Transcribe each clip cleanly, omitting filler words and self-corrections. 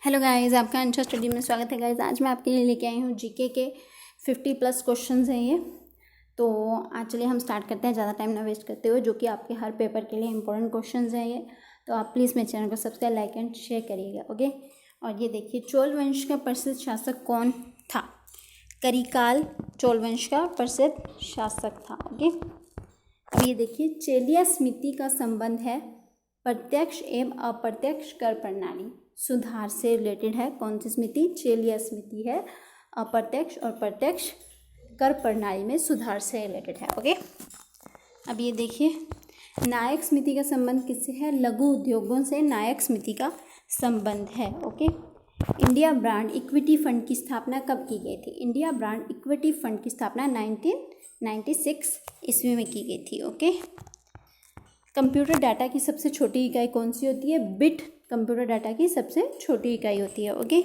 Hello guys, आपका Ansha study में स्वागत है। गाइस आज मैं आपके लिए लेके आई हूँ जीके के 50+ क्वेश्चंस हैं ये। तो आज चलिए हम स्टार्ट करते हैं, ज़्यादा टाइम ना वेस्ट करते हुए, जो कि आपके हर पेपर के लिए इंपॉर्टेंट क्वेश्चंस हैं ये। तो आप प्लीज़ मेरे चैनल को सब्सक्राइब, लाइक एंड शेयर करिएगा, ओके। और ये देखिए, चोल वंश का प्रसिद्ध शासक कौन था? करिकाल चोल वंश का प्रसिद्ध शासक था, ओके। अब ये देखिए, चेलिया समिति का संबंध है प्रत्यक्ष एवं अप्रत्यक्ष कर प्रणाली सुधार से रिलेटेड है। कौन सी समिति? चेलिया समिति है। अप्रत्यक्ष और प्रत्यक्ष कर प्रणाली में सुधार से रिलेटेड है, ओके। अब ये देखिए, नायक समिति का संबंध किससे है? लघु उद्योगों से नायक समिति का संबंध है, okay. India brand equity fund की स्थापना कब की गई थी? इंडिया ब्रांड इक्विटी फंड की स्थापना 1996 ईस्वी में की गई थी, ओके। कंप्यूटर डाटा की सबसे छोटी इकाई कौन सी होती है? बिट कंप्यूटर डाटा की सबसे छोटी इकाई होती है, ओके।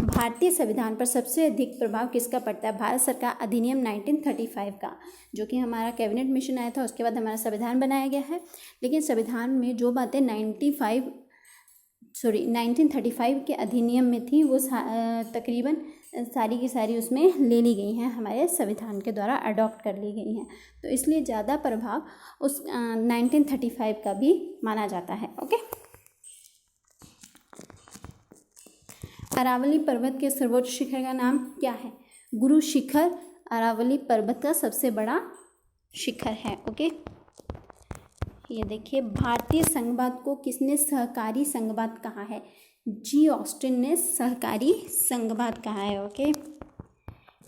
भारतीय संविधान पर सबसे अधिक प्रभाव किसका पड़ता है? भारत सरकार अधिनियम 1935 का, जो कि हमारा कैबिनेट मिशन आया था, उसके बाद हमारा संविधान बनाया गया है। लेकिन संविधान में जो बातें 1935 के अधिनियम में थी, वो तकरीबन सारी की सारी उसमें ले ली गई हैं, हमारे संविधान के द्वारा अडॉप्ट कर ली गई हैं। तो इसलिए ज़्यादा प्रभाव उस 1935 का भी माना जाता है, ओके। अरावली पर्वत के सर्वोच्च शिखर का नाम क्या है? गुरु शिखर अरावली पर्वत का सबसे बड़ा शिखर है, ओके। ये देखिए, भारतीय संघवाद को किसने सहकारी संघवाद कहा है? जी ऑस्टिन ने सहकारी संघवाद कहा है, ओके।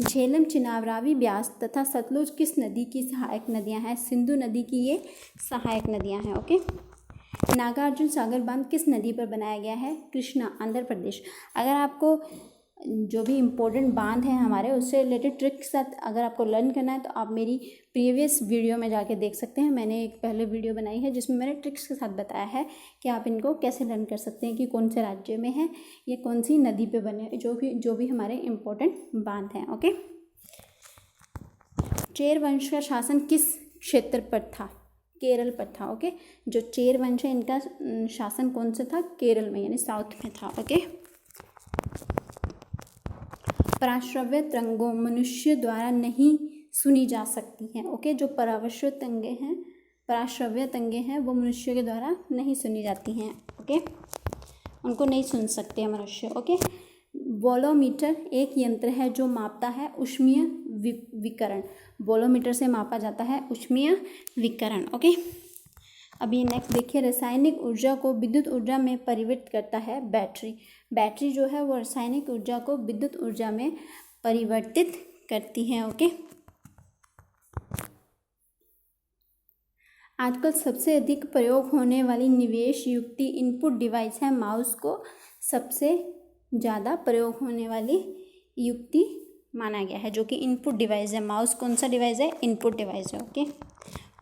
झेलम, चिनाब, रावी, ब्यास तथा सतलुज किस नदी की सहायक नदियां हैं? सिंधु नदी की ये सहायक नदियां हैं, ओके। नागार्जुन सागर बांध किस नदी पर बनाया गया है? कृष्णा, आंध्र प्रदेश। अगर आपको जो भी इम्पोर्टेंट बांध है हमारे, उससे रिलेटेड ट्रिक के साथ अगर आपको लर्न करना है, तो आप मेरी प्रीवियस वीडियो में जाके देख सकते हैं। मैंने एक पहले वीडियो बनाई है जिसमें मैंने ट्रिक्स के साथ बताया है कि आप इनको कैसे लर्न कर सकते हैं, कि कौन से राज्य में है या कौन सी नदी पे बने, जो भी हमारे इम्पोर्टेंट बांध हैं, ओके। चेर वंश का शासन किस क्षेत्र पर था? केरल पर था, ओके। जो चेर वंश है, इनका शासन कौन सा था? केरल में, यानी साउथ में था, ओके। पराश्रव्य तरंगों मनुष्य द्वारा नहीं सुनी जा सकती हैं, ओके। जो पराश्रव्य तरंगे हैं वो मनुष्य के द्वारा नहीं सुनी जाती हैं, ओके। उनको नहीं सुन सकते हैं मनुष्य, ओके। वोलोमीटर एक यंत्र है जो मापता है ऊष्मीय विकिरण। वोलोमीटर से मापा जाता है ऊष्मीय विकिरण, ओके। अभी नेक्स्ट देखिए, रासायनिक ऊर्जा को विद्युत ऊर्जा में परिवर्तित करता है बैटरी। बैटरी जो है वो रासायनिक ऊर्जा को विद्युत ऊर्जा में परिवर्तित करती है, ओके। आजकल सबसे अधिक प्रयोग होने वाली निवेश युक्ति इनपुट डिवाइस है माउस को सबसे ज़्यादा प्रयोग होने वाली युक्ति माना गया है, जो कि इनपुट डिवाइस है। माउस कौन सा डिवाइस है? इनपुट डिवाइस है, ओके।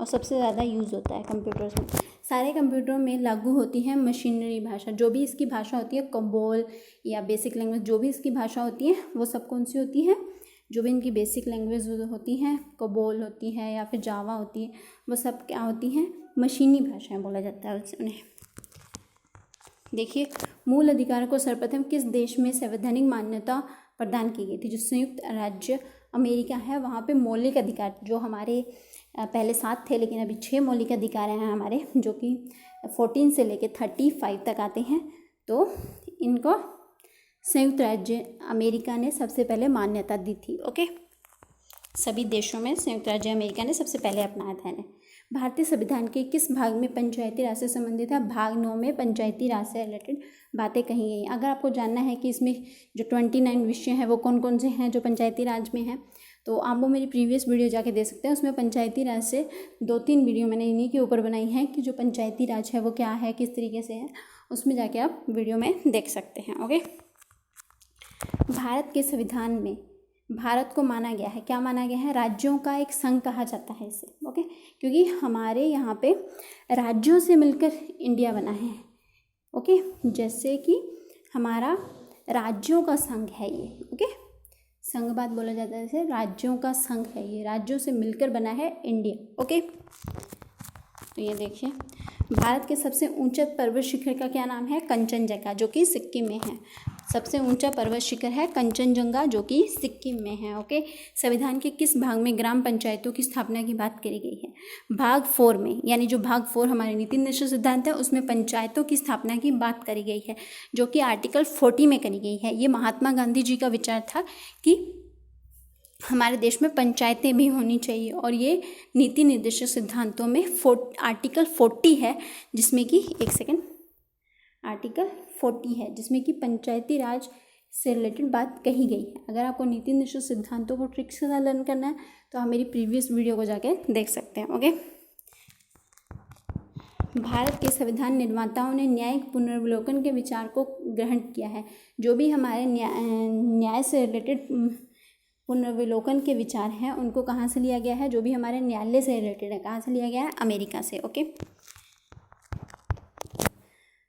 और सबसे ज़्यादा यूज़ होता है कंप्यूटर्स में। सारे कंप्यूटरों में लागू होती है मशीनरी भाषा। जो भी इसकी भाषा होती है, कोबोल या बेसिक लैंग्वेज, जो भी इसकी भाषा होती है, वो सब कौन सी होती है? जो भी इनकी बेसिक लैंग्वेज होती हैं, कोबोल होती है या फिर जावा होती है, वो सब क्या होती हैं? मशीनी भाषाएं बोला जाता है उन्हें। देखिए, मूल अधिकार को सर्वप्रथम किस देश में संवैधानिक मान्यता प्रदान की गई थी? जो संयुक्त राज्य अमेरिका है, वहाँ पे मौलिक अधिकार, जो हमारे पहले 7 थे लेकिन अभी 6 मौलिक अधिकार हैं हमारे, जो कि 14 से लेके 35 तक आते हैं। तो इनको संयुक्त राज्य अमेरिका ने सबसे पहले मान्यता दी थी, ओके। सभी देशों में संयुक्त राज्य अमेरिका ने सबसे पहले अपनाया था इन्हें। भारतीय संविधान के किस भाग में पंचायती राज से संबंधित है? भाग 9 में पंचायती राज से रिलेटेड बातें कही गई। अगर आपको जानना है कि इसमें जो 29 विषय हैं वो कौन कौन से हैं जो पंचायती राज में हैं, तो आप वो मेरी प्रीवियस वीडियो जाके देख सकते हैं। उसमें पंचायती राज से 2-3 वीडियो मैंने इन्हीं के ऊपर बनाई हैं कि जो पंचायती राज है वो क्या है, किस तरीके से है, उसमें जाके आप वीडियो में देख सकते हैं, ओके। भारत के संविधान में भारत को माना गया है, क्या माना गया है? राज्यों का एक संघ कहा जाता है इसे, ओके। क्योंकि हमारे यहाँ पे राज्यों से मिलकर इंडिया बना है, ओके। जैसे कि हमारा राज्यों का संघ है ये, ओके। संघवाद बोला जाता है इसे, राज्यों का संघ है ये, राज्यों से मिलकर बना है इंडिया, ओके। तो ये देखिए, भारत के सबसे ऊंचा पर्वत शिखर का क्या नाम है? कंचनजंगा, जो कि सिक्किम में है। सबसे ऊंचा पर्वत शिखर है कंचनजंगा, जो कि सिक्किम में है। ओके। संविधान के किस भाग में ग्राम पंचायतों की स्थापना की बात करी गई है? भाग 4 में, यानी जो भाग 4 हमारे नीति निर्देशक सिद्धांत है उसमें पंचायतों की स्थापना की बात करी गई है, जो कि आर्टिकल 40 में करी गई है। ये महात्मा गांधी जी का विचार था कि हमारे देश में पंचायतें भी होनी चाहिए, और ये नीति निर्देशक सिद्धांतों में आर्टिकल 40 है, जिसमें कि आर्टिकल 40 है जिसमें कि पंचायती राज से रिलेटेड बात कही गई है। अगर आपको नीति निर्देशक सिद्धांतों को ट्रिक से लर्न करना है तो आप मेरी प्रीवियस वीडियो को जाके देख सकते हैं। ओके। भारत के संविधान निर्माताओं ने न्यायिक पुनर्विलोकन के विचार को ग्रहण किया है। जो भी हमारे न्याय से रिलेटेड पुनर्विलोकन के विचार हैं उनको कहाँ से लिया गया है? जो भी हमारे न्यायालय से रिलेटेड है, कहाँ से लिया गया है? अमेरिका से। ओके।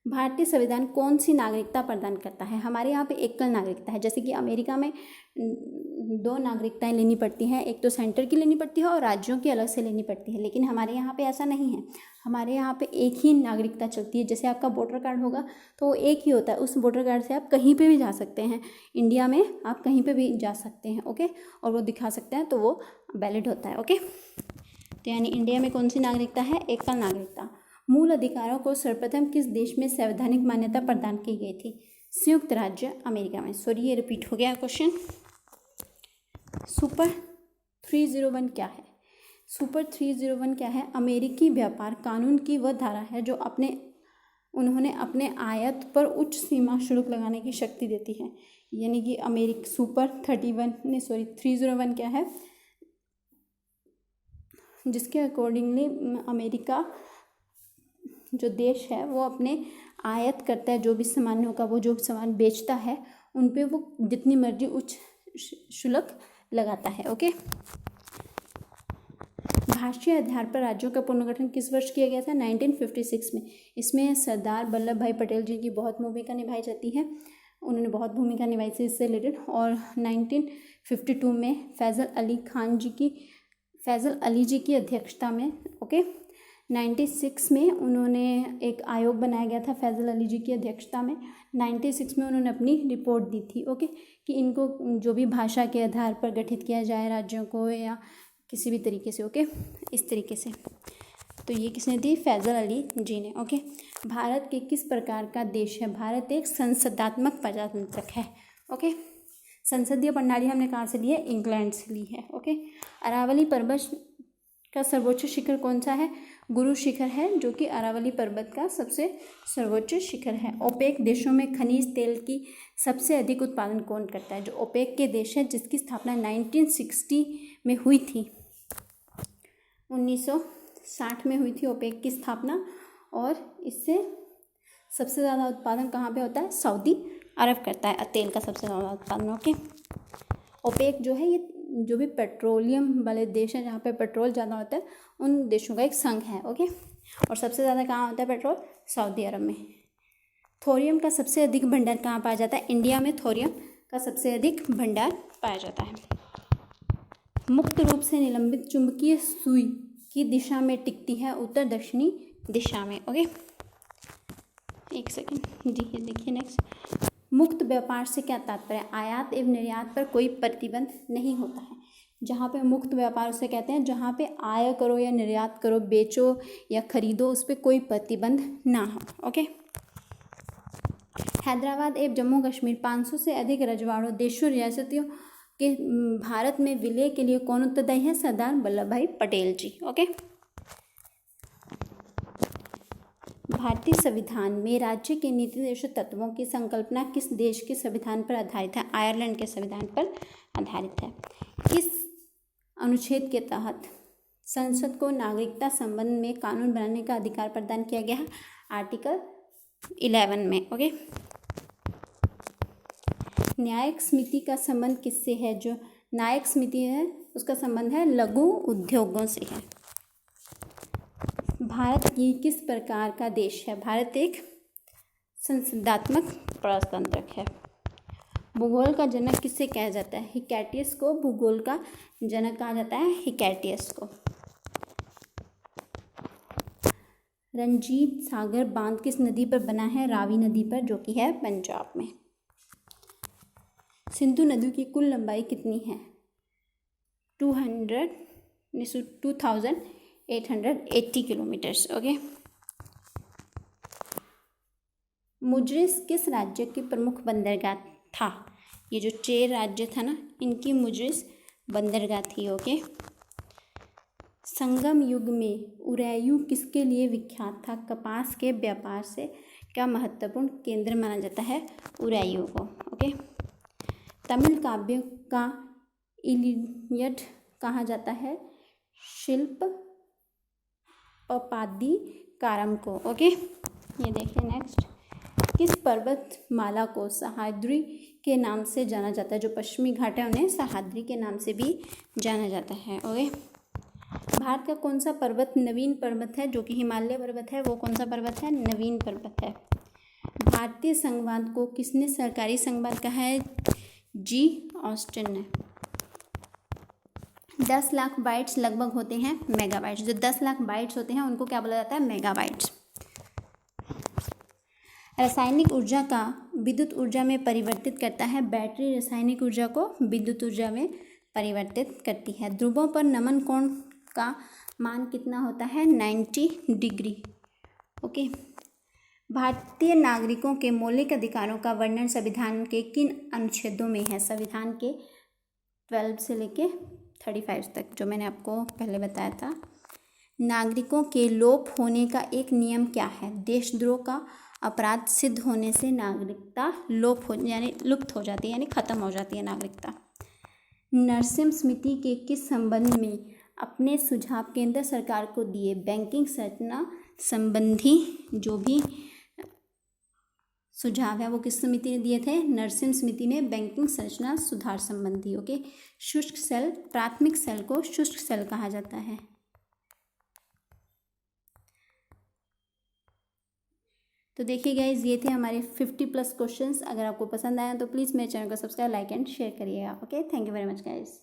भारतीय संविधान कौन सी नागरिकता प्रदान करता है? हमारे यहाँ पे एकल नागरिकता है, जैसे कि अमेरिका में 2 नागरिकताएं लेनी पड़ती हैं, एक तो सेंटर की लेनी पड़ती है और राज्यों की अलग से लेनी पड़ती है, लेकिन हमारे यहाँ पे ऐसा नहीं है। हमारे यहाँ पे एक ही नागरिकता चलती है। जैसे आपका वोटर कार्ड होगा तो वो एक ही होता है, उस वोटर कार्ड से आप कहीं पे भी जा सकते हैं, इंडिया में आप कहीं पे भी जा सकते हैं। ओके। और वो दिखा सकते हैं तो वो वैलिड होता है। ओके। तो यानी इंडिया में कौन सी नागरिकता है? एकल नागरिकता। मूल अधिकारों को सर्वप्रथम किस देश में संवैधानिक मान्यता प्रदान की गई थी? संयुक्त राज्य अमेरिका में। सॉरी, ये रिपीट हो गया क्वेश्चन। सुपर 301 क्या है? सुपर 301 क्या है? अमेरिकी व्यापार कानून की वह धारा है जो उन्होंने अपने आयात पर उच्च सीमा शुल्क लगाने की शक्ति देती है। यानी कि सुपर 301 क्या है? जिसके अकॉर्डिंगली अमेरिका जो देश है वो अपने आयात करता है, जो भी सामान होगा, वो जो सामान बेचता है उन पे वो जितनी मर्जी उच्च शुल्क लगाता है। ओके। भाषीय आधार पर राज्यों का पुनर्गठन किस वर्ष किया गया था? 1956 में। इसमें सरदार वल्लभ भाई पटेल जी की बहुत भूमिका निभाई जाती है, उन्होंने बहुत भूमिका निभाई थी इससे रिलेटेड। और 1952 में फैज़ल अली जी की अध्यक्षता में, ओके, 96 में उन्होंने एक आयोग बनाया गया था फैज़ल अली जी की अध्यक्षता में। 96 में उन्होंने अपनी रिपोर्ट दी थी, ओके, कि इनको जो भी भाषा के आधार पर गठित किया जाए राज्यों को या किसी भी तरीके से, ओके, इस तरीके से। तो ये किसने दी? फैज़ल अली जी ने। ओके। भारत के किस प्रकार का देश है? भारत एक संसदात्मक प्रजातंत्र है। ओके। संसदीय प्रणाली हमने कहाँ से ली है? इंग्लैंड से ली है। ओके। अरावली पर्वत का सर्वोच्च शिखर कौन सा है? गुरु शिखर है, जो कि अरावली पर्वत का सबसे सर्वोच्च शिखर है। ओपेक देशों में खनिज तेल की सबसे अधिक उत्पादन कौन करता है? जो ओपेक के देश है जिसकी स्थापना 1960 में हुई थी, 1960 में हुई थी ओपेक की स्थापना। और इससे सबसे ज़्यादा उत्पादन कहाँ पे होता है? सऊदी अरब करता है तेल का सबसे ज़्यादा उत्पादन। ओके। ओपेक जो है ये जो भी पेट्रोलियम वाले देश हैं जहाँ पे पेट्रोल ज़्यादा होता है उन देशों का एक संघ है। ओके। और सबसे ज़्यादा कहाँ होता है पेट्रोल? सऊदी अरब में। थोरियम का सबसे अधिक भंडार कहाँ पाया जाता है? इंडिया में थोरियम का सबसे अधिक भंडार पाया जाता है। मुक्त रूप से निलंबित चुंबकीय सुई की दिशा में टिकती है उत्तर दक्षिणी दिशा में। ओके, एक सेकंड देखिए नेक्स्ट। मुक्त व्यापार से क्या तात्पर्य? आयात एवं निर्यात पर कोई प्रतिबंध नहीं होता है। जहाँ पे मुक्त व्यापार उसे कहते हैं जहाँ पे आय करो या निर्यात करो, बेचो या खरीदो, उस पर कोई प्रतिबंध ना हो। ओके। हैदराबाद एवं जम्मू कश्मीर 500 से अधिक रजवाड़ों देशों रियासतियों के भारत में विलय के लिए कौन उत्तरदायी है? सरदार वल्लभ भाई पटेल जी। ओके। भारतीय संविधान में राज्य के नीति निर्देशक तत्वों की संकल्पना किस देश के संविधान पर आधारित है? आयरलैंड के संविधान पर आधारित है। किस अनुच्छेद के तहत संसद को नागरिकता संबंध में कानून बनाने का अधिकार प्रदान किया गया है? आर्टिकल 11 में। ओके। न्यायिक समिति का संबंध किससे है? जो न्यायिक समिति है उसका संबंध है लघु उद्योगों से है। भारत की किस प्रकार का देश है? भारत एक संसदात्मक प्रजातंत्र है। भूगोल का जनक किससे कहा जाता है? हिकैटियस को भूगोल का जनक कहा जाता है, हिकैटियस को। रंजीत सागर बांध किस नदी पर बना है? रावी नदी पर, जो कि है पंजाब में। सिंधु नदी की कुल लंबाई कितनी है? 2880 किलोमीटर्स। ओके। मुजरिस किस राज्य की प्रमुख बंदरगाह था? ये जो 4 राज्य था ना, इनकी मुजरिस बंदरगाह थी। ओके। संगम युग में उरैयू किसके लिए विख्यात था? कपास के व्यापार से क्या महत्वपूर्ण केंद्र माना जाता है उरैयू को? ओके। तमिल काव्य का इलियड कहा जाता है शिल्प पपादी कारम को। ओके। ये देखिए नेक्स्ट, किस पर्वतमाला को सह्याद्री के नाम से जाना जाता है? जो पश्चिमी घाट है उन्हें सह्याद्री के नाम से भी जाना जाता है। ओके। भारत का कौन सा पर्वत नवीन पर्वत है? जो कि हिमालय पर्वत है, वो कौन सा पर्वत है? नवीन पर्वत है। भारतीय संघवाद को किसने सरकारी संघवाद कहा है? जी ऑस्टिन ने। 10 लाख बाइट्स लगभग होते हैं मेगाबाइट्स। जो 10 लाख बाइट्स होते हैं उनको क्या बोला जाता है? मेगाबाइट्स। रासायनिक ऊर्जा का विद्युत ऊर्जा में परिवर्तित करता है। बैटरी रासायनिक ऊर्जा को विद्युत ऊर्जा में परिवर्तित करती है। ध्रुवों पर नमन कोण का मान कितना होता है? 90 डिग्री। ओके। भारतीय नागरिकों के मौलिक अधिकारों का वर्णन संविधान के किन अनुच्छेदों में है? संविधान के 12 से लेके 35 तक, जो मैंने आपको पहले बताया था। नागरिकों के लोप होने का एक नियम क्या है? देशद्रोह का अपराध सिद्ध होने से नागरिकता लुप्त हो जाती है, यानी खत्म हो जाती है नागरिकता। नरसिम्हा समिति के किस संबंध में अपने सुझाव केंद्र सरकार को दिए? बैंकिंग संरचना संबंधी जो भी सुझाव है वो किस समिति ने दिए थे? नरसिम्हा समिति ने बैंकिंग संरचना सुधार संबंधी। ओके। शुष्क सेल, प्राथमिक सेल को शुष्क सेल कहा जाता है। तो देखिए गाइज, ये थे हमारे 50+ क्वेश्चंस। अगर आपको पसंद आया तो प्लीज़ मेरे चैनल को सब्सक्राइब, लाइक एंड शेयर करिएगा। Okay, thank you very much guys.